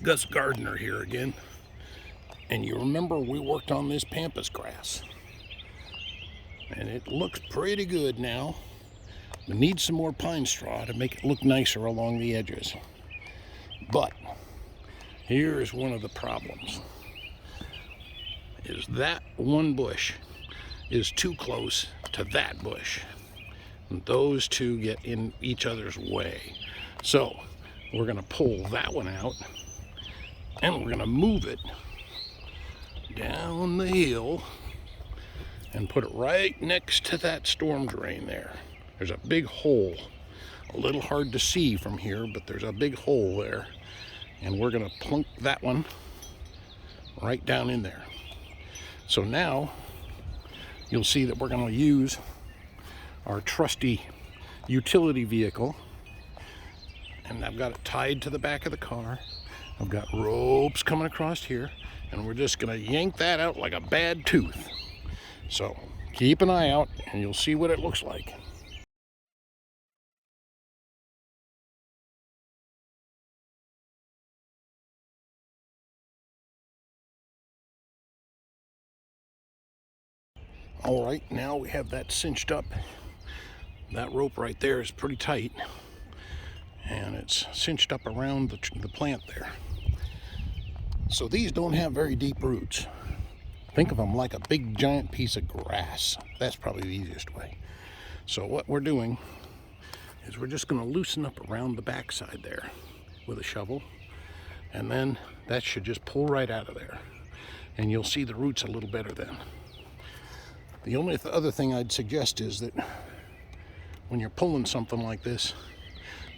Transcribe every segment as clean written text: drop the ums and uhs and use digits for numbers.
Gus Gardener here again. And you remember we worked on this Pampas grass. And it looks pretty good now. We need some more pine straw to make it look nicer along the edges. But here's one of the problems. Is that one bush is too close to that bush. And those two get in each other's way. So we're gonna pull that one out and we're gonna move it down the hill and put it right next to that storm drain there. There's a big hole, a little hard to see from here, but there's a big hole there. And we're gonna plunk that one right down in there. So now you'll see that we're gonna use our trusty utility vehicle, and I've got it tied to the back of the car. I've got ropes coming across here, and we're just gonna yank that out like a bad tooth. So keep an eye out and you'll see what it looks like. All right, now we have that cinched up. That rope right there is pretty tight, and it's cinched up around the plant there. So these don't have very deep roots. Think of them like a big giant piece of grass. That's probably the easiest way. So what we're doing is we're just gonna loosen up around the backside there with a shovel, and then that should just pull right out of there. And you'll see the roots a little better then. The only other thing I'd suggest is that when you're pulling something like this,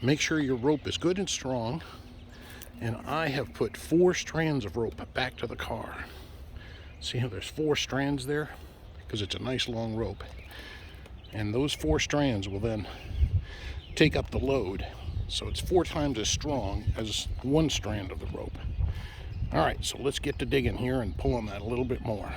make sure your rope is good and strong. And I have put 4 strands of rope back to the car. See how there's 4 strands there? Because it's a nice long rope. And those 4 strands will then take up the load. So it's 4 times as strong as 1 strand of the rope. All right, so let's get to digging here and pulling that a little bit more.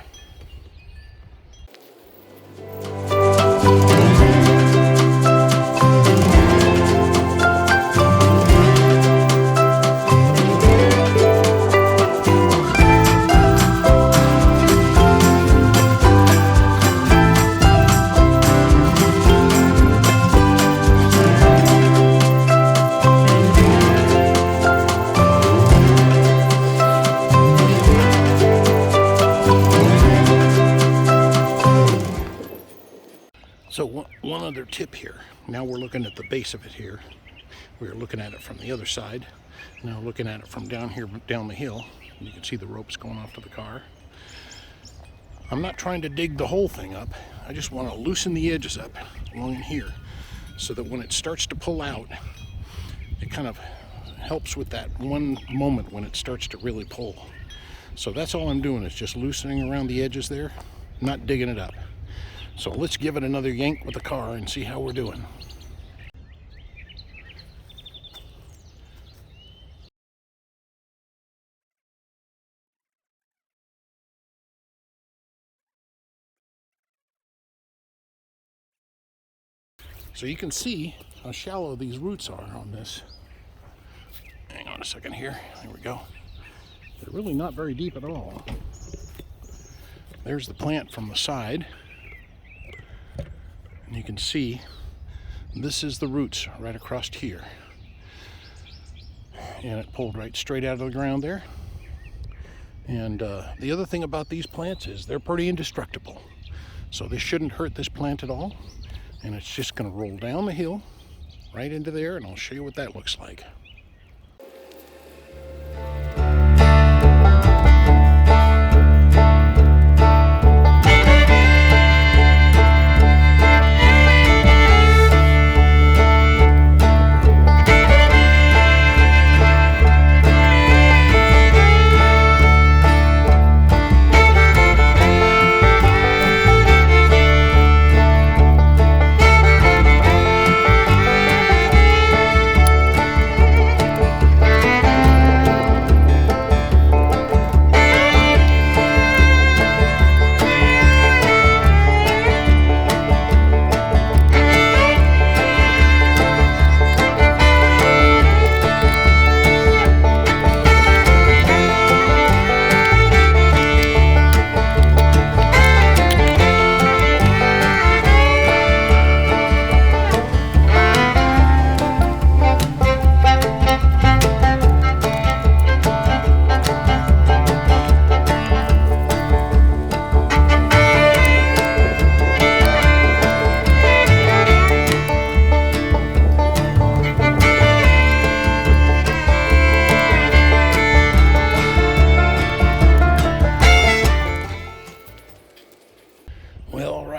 So one other tip here. Now we're looking at the base of it here. We were looking at it from the other side. Now looking at it from down here, down the hill. You can see the ropes going off to the car. I'm not trying to dig the whole thing up. I just want to loosen the edges up along in here so that when it starts to pull out, it kind of helps with that one moment when it starts to really pull. So that's all I'm doing, is just loosening around the edges there, not digging it up. So let's give it another yank with the car and see how we're doing. So you can see how shallow these roots are on this. Hang on a second here. There we go. They're really not very deep at all. There's the plant from the side. And you can see this is the roots right across here. And it pulled right straight out of the ground there. And the other thing about these plants is they're pretty indestructible. So this shouldn't hurt this plant at all. And it's just gonna roll down the hill right into there, and I'll show you what that looks like.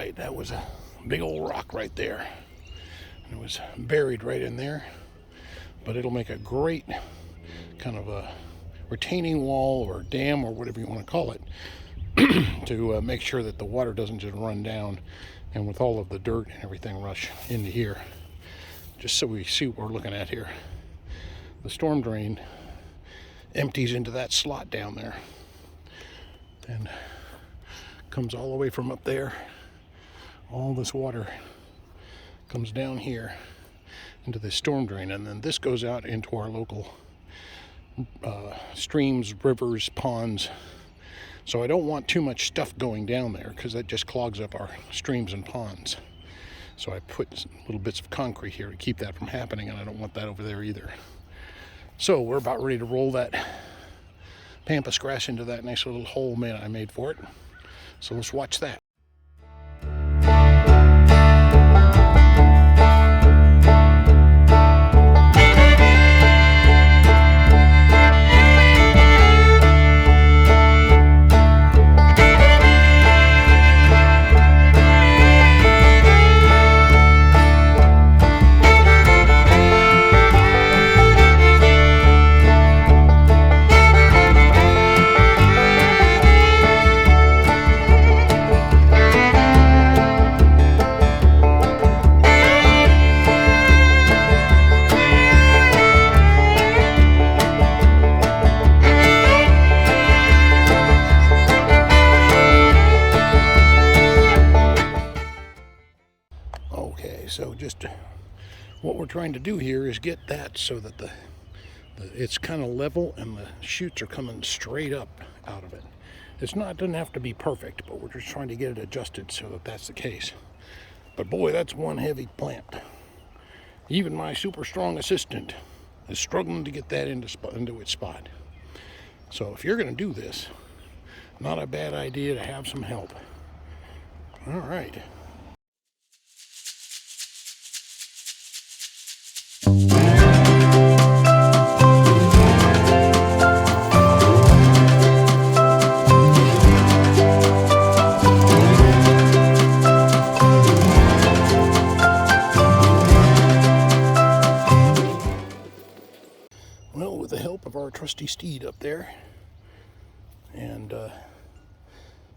right, that was a big old rock right there. And it was buried right in there. But it'll make a great kind of a retaining wall or dam or whatever you want to call it to make sure that the water doesn't just run down and with all of the dirt and everything rush into here. Just so we see what we're looking at here. The storm drain empties into that slot down there and comes all the way from up there. All this water comes down here into this storm drain, and then this goes out into our local streams, rivers, ponds. So I don't want too much stuff going down there because that just clogs up our streams and ponds. So I put little bits of concrete here to keep that from happening, and I don't want that over there either. So we're about ready to roll that Pampas grass into that nice little hole I made for it. So let's watch that. So just what we're trying to do here is get that so that it's kind of level and the shoots are coming straight up out of it. It doesn't have to be perfect, but we're just trying to get it adjusted so that that's the case. But boy, that's one heavy plant. Even my super strong assistant is struggling to get that into its spot. So if you're going to do this, not a bad idea to have some help. All right. Well, with the help of our trusty steed up there and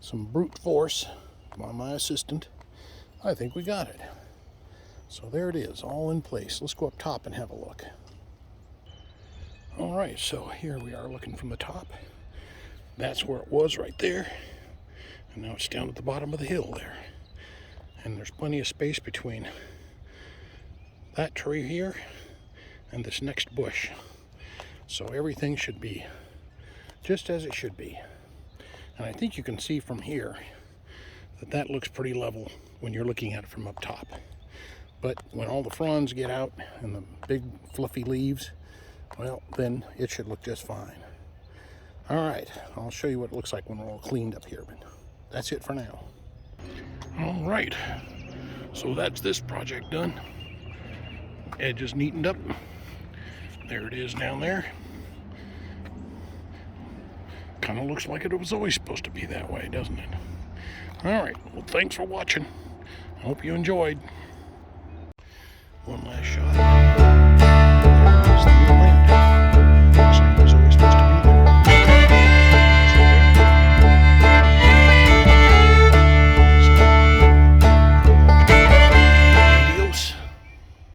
some brute force by my assistant, I think we got it. So there it is, all in place. Let's go up top and have a look. All right, so here we are looking from the top. That's where it was right there. And now it's down at the bottom of the hill there. And there's plenty of space between that tree here and this next bush. So everything should be just as it should be. And I think you can see from here that that looks pretty level when you're looking at it from up top. But when all the fronds get out and the big fluffy leaves, well, then it should look just fine. All right, I'll show you what it looks like when we're all cleaned up here, but that's it for now. All right, so that's this project done. Edges neatened up. There it is down there. Kind of looks like it was always supposed to be that way, doesn't it? All right, well, thanks for watching. I hope you enjoyed. One last shot.